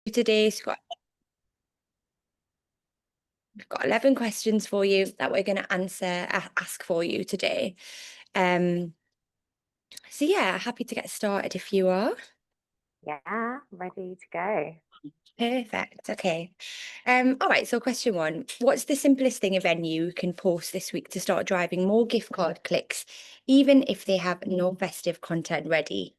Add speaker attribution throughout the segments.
Speaker 1: today. So we've got 11 questions for you that we're going to ask for you today. Um, so yeah, happy to get started if you are.
Speaker 2: Yeah, ready to go.
Speaker 1: Perfect. Okay. All right, so question one. What's the simplest thing a venue can post this week to start driving more gift card clicks, even if they have no festive content ready?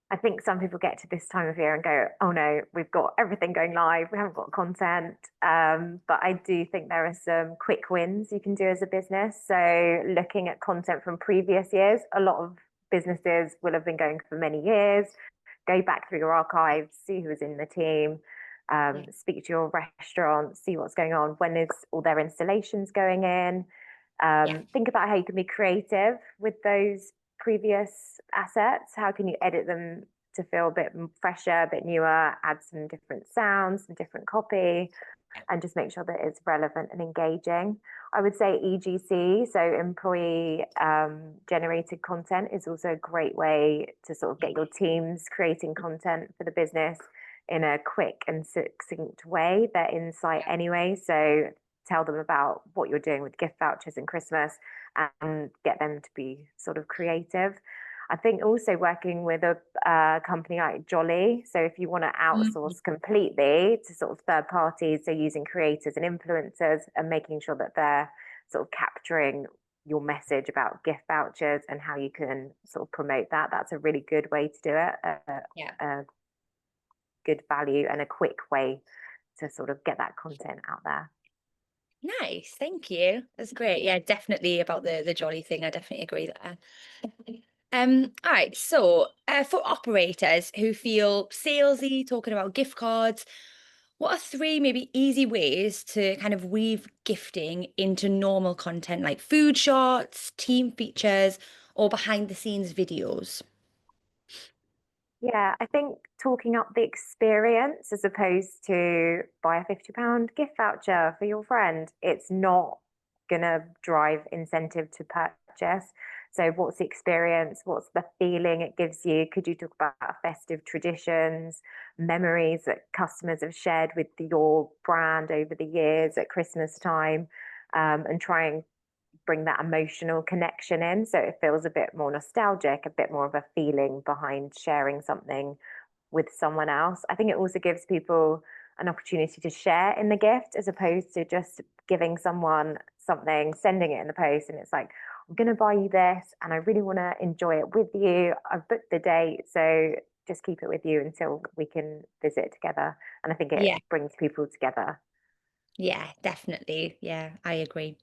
Speaker 2: I think some people get to this time of year and go, oh no, we've got everything going live. We haven't got content. But I do think there are some quick wins you can do as a business. So looking at content from previous years, a lot of businesses will have been going for many years. Go back through your archives, see who was in the team,
Speaker 1: Yeah.
Speaker 2: speak to your restaurant, see what's going on. When is all their installations going in?
Speaker 1: Yeah.
Speaker 2: Think about how you can be creative with those previous assets. How can you edit them to feel a bit fresher, a bit newer, add some different sounds, some different copy, and just make sure that it's relevant and engaging. I would say EGC, so employee generated content, is also a great way to sort of get your teams creating content for the business in a quick and succinct way. They're in site anyway, so tell them about what you're doing with gift vouchers and Christmas and get them to be sort of creative. I think also working with a company like Jolly. So if you want to
Speaker 1: Mm.
Speaker 2: outsource completely to sort of third parties, so using creators and influencers and making sure that they're sort of capturing your message about gift vouchers and how you can sort of promote that. That's a really good way to do it.
Speaker 1: Yeah.
Speaker 2: A good value and a quick way to sort of get that content out there.
Speaker 1: Nice. Thank you. That's great. Yeah, definitely about the jolly thing. I definitely agree there. All right. So, for operators who feel salesy, talking about gift cards, what are three maybe easy ways to kind of weave gifting into normal content like food shots, team features, or behind the scenes videos?
Speaker 2: Yeah, I think talking up the experience as opposed to buy a £50 gift voucher for your friend, it's not gonna drive incentive to purchase. So what's the experience? What's the feeling it gives you? Could you talk about festive traditions, memories that customers have shared with your brand over the years at Christmas time, and try and bring that emotional connection in so it feels a bit more nostalgic, a bit more of a feeling behind sharing something with someone else. I think it also gives people an opportunity to share in the gift as opposed to just giving someone something, sending it in the post, and it's like, I'm going to buy you this and I really want to enjoy it with you. I've booked the date, so just keep it with you until we can visit together. And I think it
Speaker 1: Yeah,
Speaker 2: brings people together.
Speaker 1: yeah, definitely. Yeah, I agree.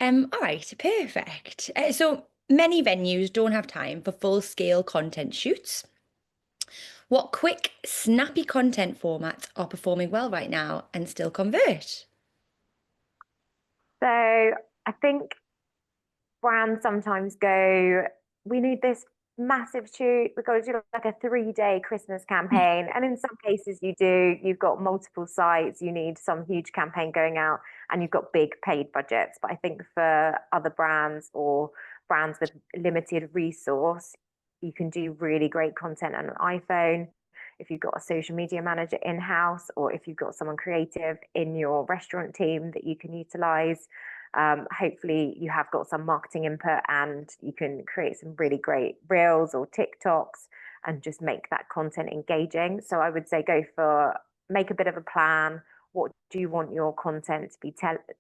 Speaker 1: All right, perfect. So many venues don't have time for full-scale content shoots. What quick, snappy content formats are performing well right now and still convert?
Speaker 2: So I think brands sometimes go, we need this massive shoot. We've got to do like a 3 day Christmas campaign. And in some cases, you do, you've got multiple sites, you need some huge campaign going out, and you've got big paid budgets. But I think for other brands or brands with limited resource, you can do really great content on an iPhone. If you've got a social media manager in house, or if you've got someone creative in your restaurant team that you can utilize, hopefully you have got some marketing input and you can create some really great reels or TikToks and just make that content engaging. So I would say go for make a bit of a plan. What do you want your content to be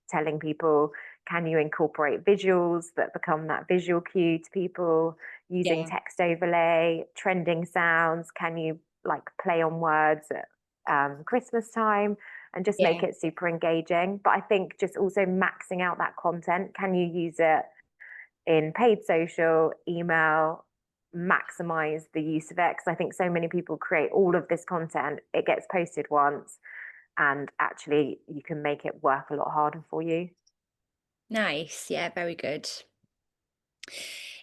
Speaker 2: telling people? Can you incorporate visuals that become that visual cue to people using
Speaker 1: Yeah,
Speaker 2: text overlay, trending sounds? Can you like play on words at Christmas time? And just make
Speaker 1: yeah,
Speaker 2: it super engaging. But I think just also maxing out that content. Can you use it in paid social, email, maximize the use of it? Because I think so many people create all of this content, it gets posted once, and actually you can make it work a lot harder for you.
Speaker 1: nice. Yeah, very good.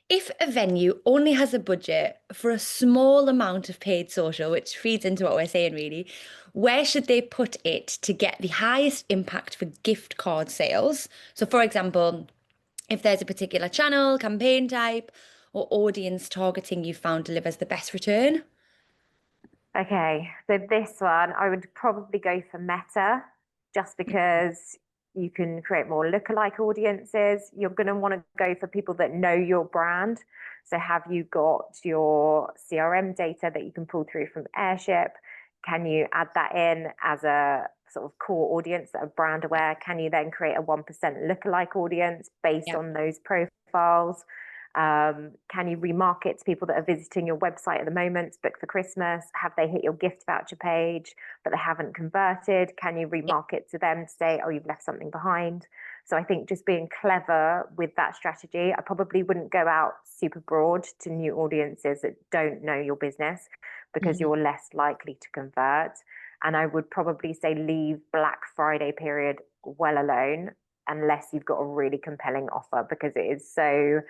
Speaker 1: If a venue only has a budget for a small amount of paid social, which feeds into what we're saying really, where should they put it to get the highest impact for gift card sales? So, for example, if there's a particular channel, campaign type, or audience targeting you found delivers the best return.
Speaker 2: Okay, so this one I would probably go for Meta just because you can create more lookalike audiences. You're going to want to go for people that know your brand. So, have you got your CRM data that you can pull through from Airship? Can you add that in as a sort of core audience that are brand aware? Can you then create a 1% lookalike audience based
Speaker 1: Yeah.
Speaker 2: on those profiles? Can you remarket to people that are visiting your website at the moment, book for Christmas? Have they hit your gift voucher page, but they haven't converted? Can you
Speaker 1: Yeah.
Speaker 2: remarket to them to say, oh, you've left something behind? So I think just being clever with that strategy, I probably wouldn't go out super broad to new audiences that don't know your business because
Speaker 1: Mhm.
Speaker 2: you're less likely to convert. And I would probably say leave Black Friday period well alone unless you've got a really compelling offer because it is so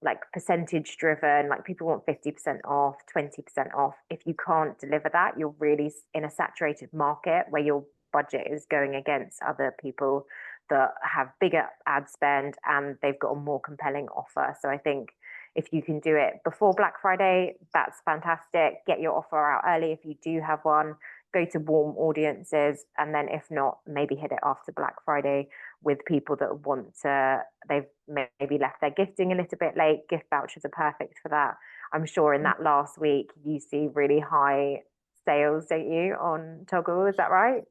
Speaker 2: like percentage driven, like people want 50% off, 20% off. If you can't deliver that, you're really in a saturated market where your budget is going against other people that have bigger ad spend and they've got a more compelling offer. So I think if you can do it before Black Friday, that's fantastic. Get your offer out early if you do have one. Go to warm audiences, and then if not, maybe hit it after Black Friday with people that want to, they've maybe left their gifting a little bit late. Gift vouchers are perfect for that. I'm sure in that last week you see really high sales, don't you, on Toggle? Is that right?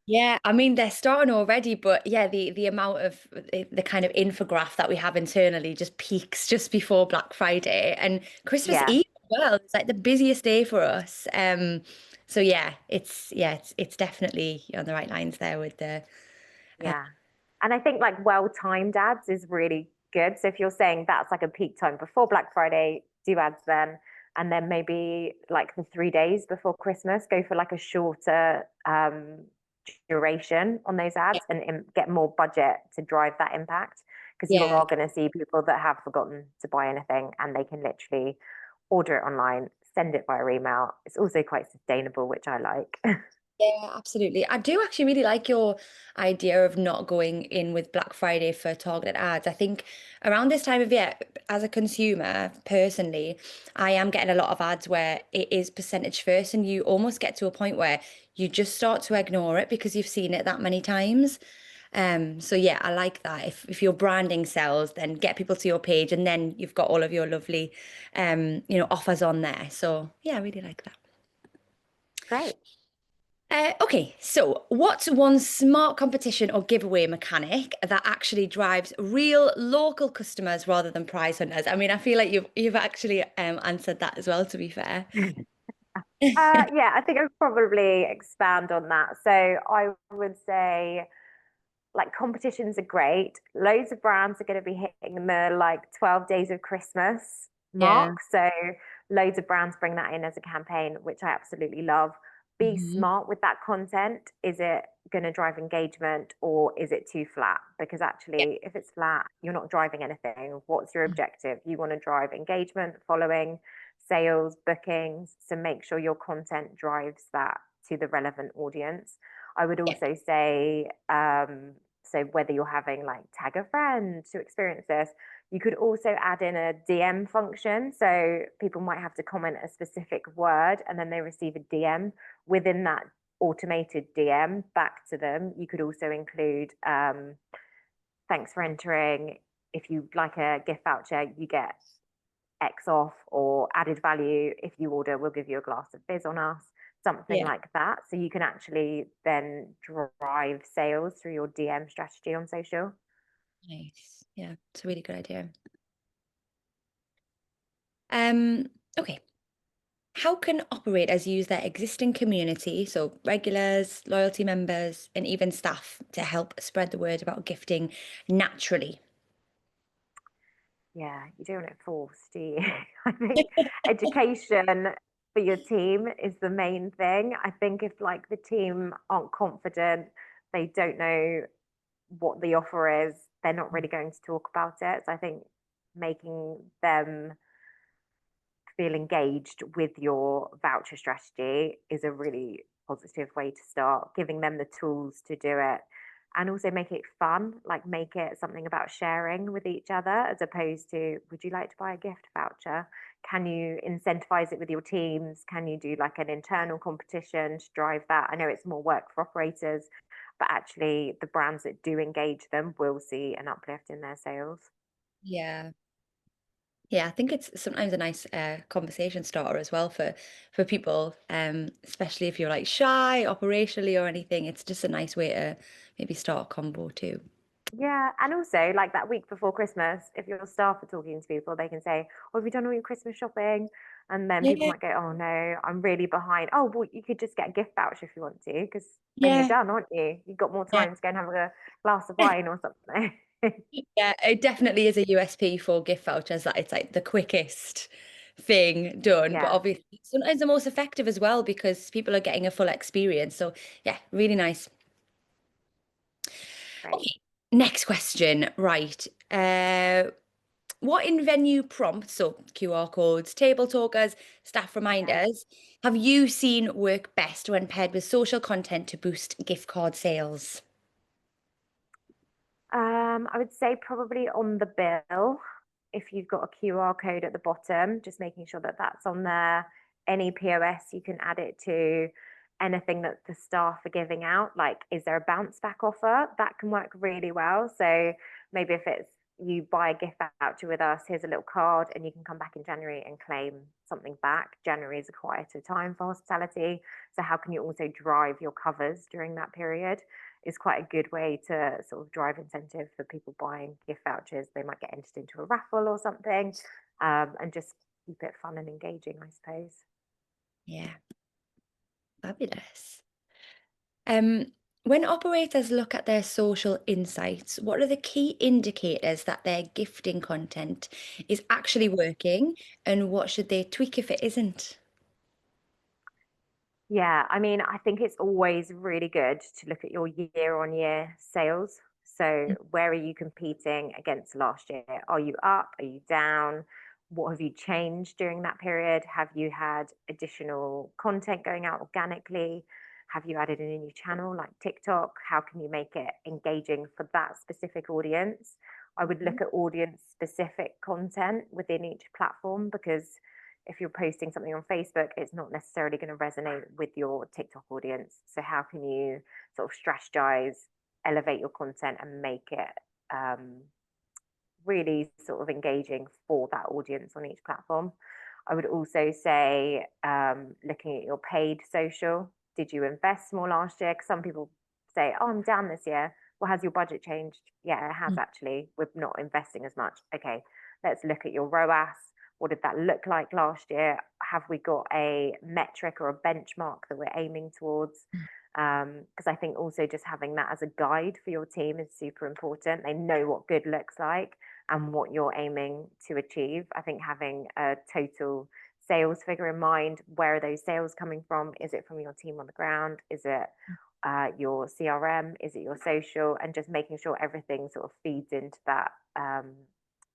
Speaker 1: Yeah, I mean they're starting already, but yeah, the amount of the kind of infograph that we have internally just peaks just before Black Friday and Christmas
Speaker 2: Yeah,
Speaker 1: Eve as well. It's like the busiest day for us. So it's definitely on the right lines there with the
Speaker 2: yeah. And I think like well-timed ads is really good. So if you're saying that's like a peak time before Black Friday, do ads then. And then maybe like the 3 days before Christmas, go for like a shorter duration on those
Speaker 1: yeah,
Speaker 2: ads and get more budget to drive that impact. Because you
Speaker 1: yeah.
Speaker 2: are going to see people that have forgotten to buy anything and they can literally order it online, send it via email. It's also quite sustainable, which I like.
Speaker 1: Yeah, absolutely. I do actually really like your idea of not going in with Black Friday for targeted ads. I think around this time of year, as a consumer, personally, I am getting a lot of ads where it is percentage first, and you almost get to a point where you just start to ignore it because you've seen it that many times. So yeah, I like that. If your branding sells, then get people to your page, and then you've got all of your lovely, offers on there. So yeah, I really like that.
Speaker 2: Great.
Speaker 1: Okay, so what's one smart competition or giveaway mechanic that actually drives real local customers rather than prize hunters? I mean, I feel like you've actually answered that as well, to be fair.
Speaker 2: Yeah, I think I would probably expand on that. So I would say like competitions are great. Loads of brands are going to be hitting the like 12 days of Christmas
Speaker 1: Yeah.
Speaker 2: mark. So loads of brands bring that in as a campaign, which I absolutely love. Be
Speaker 1: Hmm.
Speaker 2: smart with that content. Is it going to drive engagement or is it too flat? Because
Speaker 1: Yeah.
Speaker 2: actually, if it's flat, you're not driving anything. What's your objective? You want to drive engagement, following, sales, bookings. So make sure your content drives that to the relevant audience. I would
Speaker 1: Yeah.
Speaker 2: also say, so whether you're having like tag a friend to experience this, you could also add in a DM function. So people might have to comment a specific word and then they receive a DM within that automated DM back to them. You could also include thanks for entering. If you like a gift voucher, you get X off or added value. If you order, we'll give you a glass of fizz on us, something
Speaker 1: Yeah.
Speaker 2: like that. So you can actually then drive sales through your DM strategy on social.
Speaker 1: Nice. Yeah, it's a really good idea. Um, okay. How can operators use their existing community, so regulars, loyalty members, and even staff, to help spread the word about gifting naturally?
Speaker 2: Yeah, you don't want it forced, do you? I think education for your team is the main thing. I think if like the team aren't confident, they don't know what the offer is, they're not really going to talk about it. So I think making them feel engaged with your voucher strategy is a really positive way to start, giving them the tools to do it. and also make it fun, like make it something about sharing with each other as opposed to, would you like to buy a gift voucher? Can you incentivize it with your teams? Can you do like an internal competition to drive that? I know it's more work for operators, but actually the brands that do engage them will see an uplift in their sales.
Speaker 1: Yeah. Yeah, I think it's sometimes a nice conversation starter as well for people, especially if you're like shy operationally or anything. It's just a nice way to maybe start a combo too.
Speaker 2: Yeah, and also like that week before Christmas, if your staff are talking to people, they can say, "Oh, have you done all your Christmas shopping?" And then people
Speaker 1: Yeah,
Speaker 2: might go, "Oh no, I'm really behind." Oh, well, you could just get a gift voucher if you want to, because then you're
Speaker 1: yeah,
Speaker 2: done, aren't you? You've got more
Speaker 1: yeah.
Speaker 2: time to go and have a glass of wine or something.
Speaker 1: Yeah, it definitely is a USP for gift vouchers that it's like the quickest thing done, but
Speaker 2: Yeah,
Speaker 1: obviously sometimes the most effective as well because people are getting a full experience. So yeah, really nice.
Speaker 2: great.
Speaker 1: Okay, next question. Right. What in-venue prompts, so QR codes, table talkers, staff
Speaker 2: Yeah.
Speaker 1: reminders, have you seen work best when paired with social content to boost gift card sales?
Speaker 2: I would say probably on the bill, if you've got a QR code at the bottom, just making sure that that's on there. Any POS you can add it to, anything that the staff are giving out. Like, is there a bounce back offer? That can work really well. So maybe if it's you buy a gift voucher with us, here's a little card, and you can come back in January and claim something back. January is a quieter time for hospitality. So how can you also drive your covers during that period? Is quite a good way to sort of drive incentive for people buying gift vouchers. They might get entered into a raffle or something, and just keep it fun and engaging, I suppose.
Speaker 1: Yeah, fabulous. Um, when operators look at their social insights, what are the key indicators that their gifting content is actually working, and what should they tweak if it isn't?
Speaker 2: Yeah, I mean, I think it's always really good to look at your year on year sales. So, where are you competing against last year? Are you up? Are you down? What have you changed during that period? Have you had additional content going out organically? Have you added in a new channel like TikTok? How can you make it engaging for that specific audience? I would
Speaker 1: Mhm.
Speaker 2: look at audience specific content within each platform because if you're posting something on Facebook, it's not necessarily going to resonate with your TikTok audience. So how can you sort of strategize, elevate your content, and make it um, really sort of engaging for that audience on each platform? I would also say looking at your paid social. Did you invest more last year? Because some people say, "Oh, I'm down this year." Well, has your budget changed? Yeah, it has
Speaker 1: Mm.
Speaker 2: actually. We're not investing as much. Okay, let's look at your ROAS. What did that look like last year? Have we got a metric or a benchmark that we're aiming towards? Because I think also just having that as a guide for your team is super important. They know what good looks like and what you're aiming to achieve. I think having a total sales figure in mind, where are those sales coming from? Is it from your team on the ground? Is it your CRM? Is it your social? And just making sure everything sort of feeds into that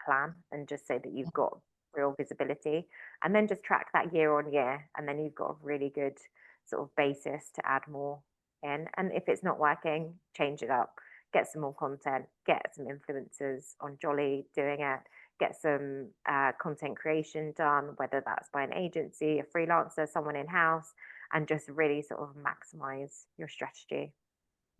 Speaker 2: plan and just so that you've got real visibility. And then just track that year on year. And then you've got a really good sort of basis to add more in. And if it's not working, change it up, get some more content, get some influencers on Jolly doing it, get some content creation done, whether that's by an agency, a freelancer, someone in house, and just really sort of maximize your strategy.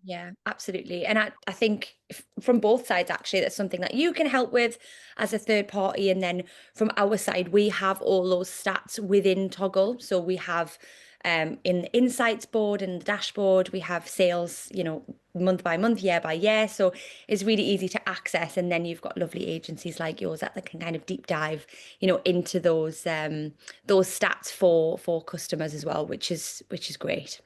Speaker 1: Yeah, absolutely. And I think from both sides, actually, that's something that you can help with as a third party. And then from our side, we have all those stats within Toggle. So we have in the insights board and the dashboard, we have sales, month by month, year by year. So it's really easy to access. And then you've got lovely agencies like yours that can kind of deep dive, into those stats for customers as well, which is great.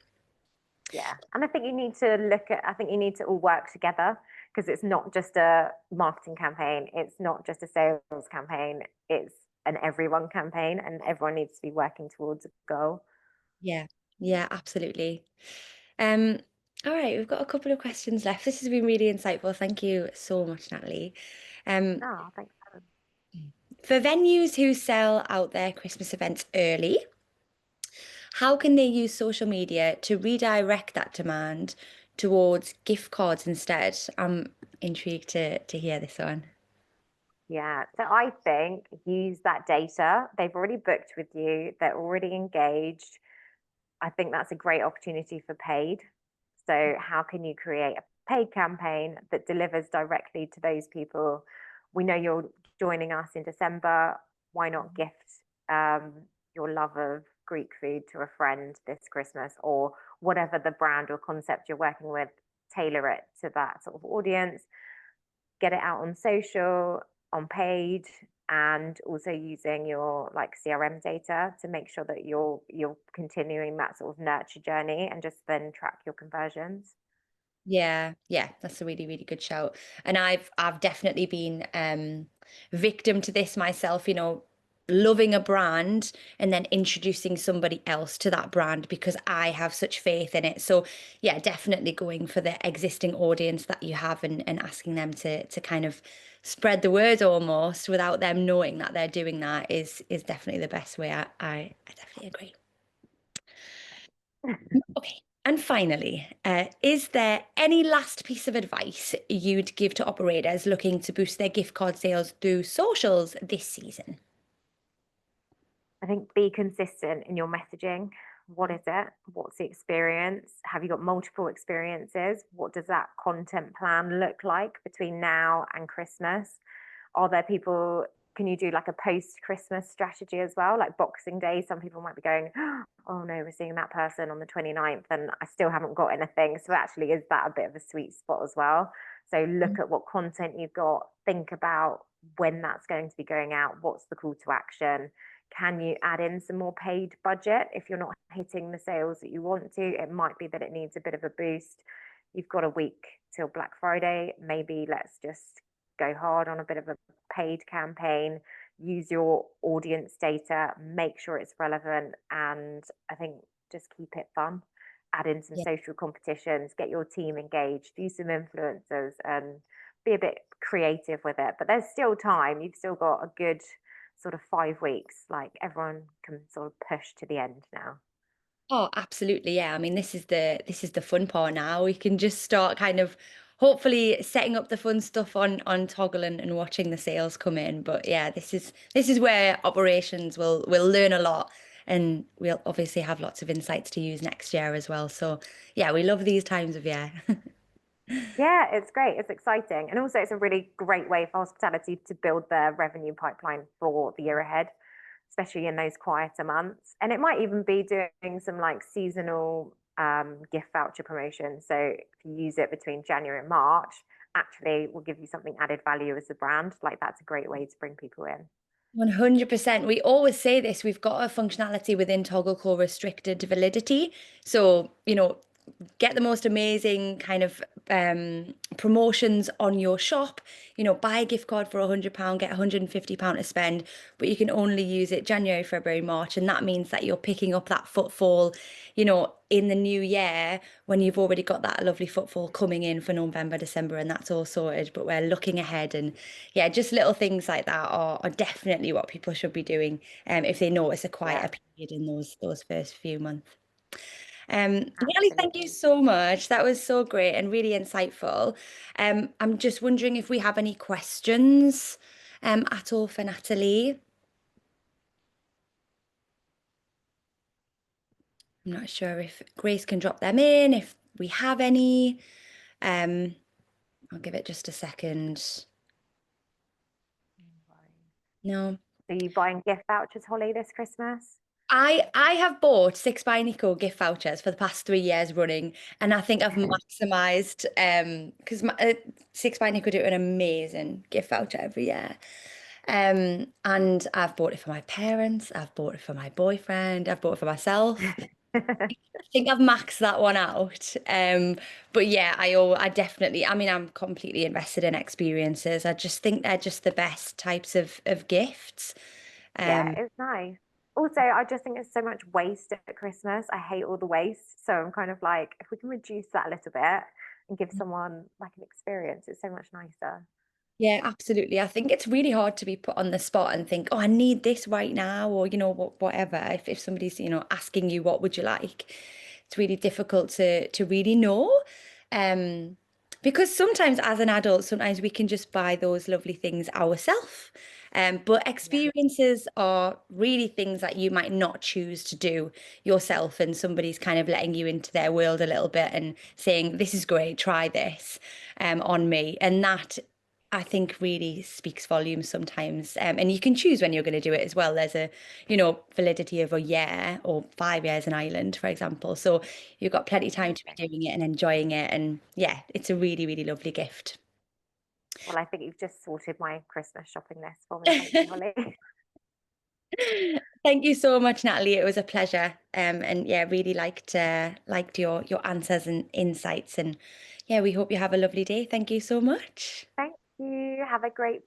Speaker 2: Yeah. And I think you need to I think you need to all work together because it's not just a marketing campaign, it's not just a sales campaign, it's an everyone campaign, and everyone needs to be working towards a goal.
Speaker 1: Yeah, yeah, absolutely. Um, all right, we've got a couple of questions left. This has been really insightful. Thank you so much, Natalie. Um,
Speaker 2: Oh, thanks.
Speaker 1: for venues who sell out their Christmas events early, how can they use social media to redirect that demand towards gift cards instead? I'm intrigued to hear this one.
Speaker 2: Yeah. So I think use that data. They've already booked with you, they're already engaged. I think that's a great opportunity for paid. So, how can you create a paid campaign that delivers directly to those people? We know you're joining us in December. Why not gift um, your love of Greek food to a friend this Christmas, or whatever the brand or concept you're working with? Tailor it to that sort of audience, get it out on social, on paid, and also using your like CRM data to make sure that you're continuing that sort of nurture journey and just then track your conversions.
Speaker 1: Yeah, yeah, that's a really, really good shout. And I've definitely been victim to this myself, loving a brand and then introducing somebody else to that brand because I have such faith in it. So yeah, definitely going for the existing audience that you have and asking them to kind of spread the word almost without them knowing that they're doing that is definitely the best way. I definitely agree. Okay. And finally, is there any last piece of advice you'd give to operators looking to boost their gift card sales through socials this season?
Speaker 2: I think be consistent in your messaging. What is it? What's the experience? Have you got multiple experiences? What does that content plan look like between now and Christmas? Are there people, can you do like a post Christmas strategy as well? Like Boxing Day, some people might be going, oh no, we're seeing that person on the 29th and I still haven't got anything. So actually, is that a bit of a sweet spot as well? So look at what content you've got, think about when that's going to be going out, what's the call to action? Can you add in some more paid budget if you're not hitting the sales that you want to? It might be that it needs a bit of a boost. You've got a week till Black Friday. Maybe let's just go hard on a bit of a paid campaign, use your audience data, make sure it's relevant, and I think just keep it fun. Add in some
Speaker 1: Yeah.
Speaker 2: social competitions, get your team engaged, do some influencers, and be a bit creative with it. But there's still time. You've still got a good sort of 5 weeks. Like everyone can sort of push to the end now.
Speaker 1: Oh, absolutely. Yeah. I mean, this is the fun part now. We can just start kind of hopefully setting up the fun stuff on Toggle and watching the sales come in. But yeah, this is where operations will learn a lot and we'll obviously have lots of insights to use next year as well. So yeah, we love these times of year.
Speaker 2: Yeah, it's great. It's exciting. And also, it's a really great way for hospitality to build their revenue pipeline for the year ahead, especially in those quieter months. And it might even be doing some like seasonal gift voucher promotion. So if you use it between January and March, actually will give you something added value as a brand. Like that's a great way to bring people in.
Speaker 1: 100%. We always say this. We've got a functionality within Toggle called restricted validity. So, get the most amazing kind of promotions on your shop. Buy a gift card for £100, get £150 to spend, but you can only use it January, February, March. And that means that you're picking up that footfall, in the new year when you've already got that lovely footfall coming in for November, December, and that's all sorted. But we're looking ahead and yeah, just little things like that are definitely what people should be doing if they notice a
Speaker 2: Yeah,
Speaker 1: quieter period in those first few months. Natalie, thank you
Speaker 2: absolutely.
Speaker 1: so much. That was so great and really insightful. I'm just wondering if we have any questions at all for Natalie. I'm not sure if Grace can drop them in, if we have any. Um, I'll give it just a second. No.
Speaker 2: So you buying gift vouchers, Holly, this Christmas?
Speaker 1: I have bought Six by Nico gift vouchers for the past 3 years running, and I think I've maximized because Six by Nico do an amazing gift voucher every year. And I've bought it for my parents, I've bought it for my boyfriend, I've bought it for myself. I think I've maxed that one out. But yeah, I definitely, I mean, I'm completely invested in experiences. I just think they're just the best types of gifts.
Speaker 2: Yeah,
Speaker 1: Um,
Speaker 2: it's nice. Also, I just think there's so much waste at Christmas. I hate all the waste. So I'm kind of like, if we can reduce that a little bit and give someone like an experience, it's so much nicer.
Speaker 1: Yeah, absolutely. I think it's really hard to be put on the spot and think, oh, I need this right now, or whatever. If somebody's asking you what would you like, it's really difficult to really know. Um, because sometimes as an adult, sometimes we can just buy those lovely things ourselves. But
Speaker 2: Yeah.
Speaker 1: experiences are really things that you might not choose to do yourself, and somebody's kind of letting you into their world a little bit and saying, "This is great, try this," on me. And that I think really speaks volumes sometimes. And you can choose when you're going to do it as well. There's a, validity of a year or 5 years in Ireland, for example. So you've got plenty of time to
Speaker 2: Amazing.
Speaker 1: be doing it and enjoying it. And yeah, it's a really, really lovely gift.
Speaker 2: Well, I think you've just sorted my Christmas shopping list for me. Thank you, Holly.
Speaker 1: Thank you so much, Natalie. It was a pleasure. And yeah, really liked your answers and insights. And yeah, we hope you have a lovely day. Thank you so much.
Speaker 2: Thank you. Have a great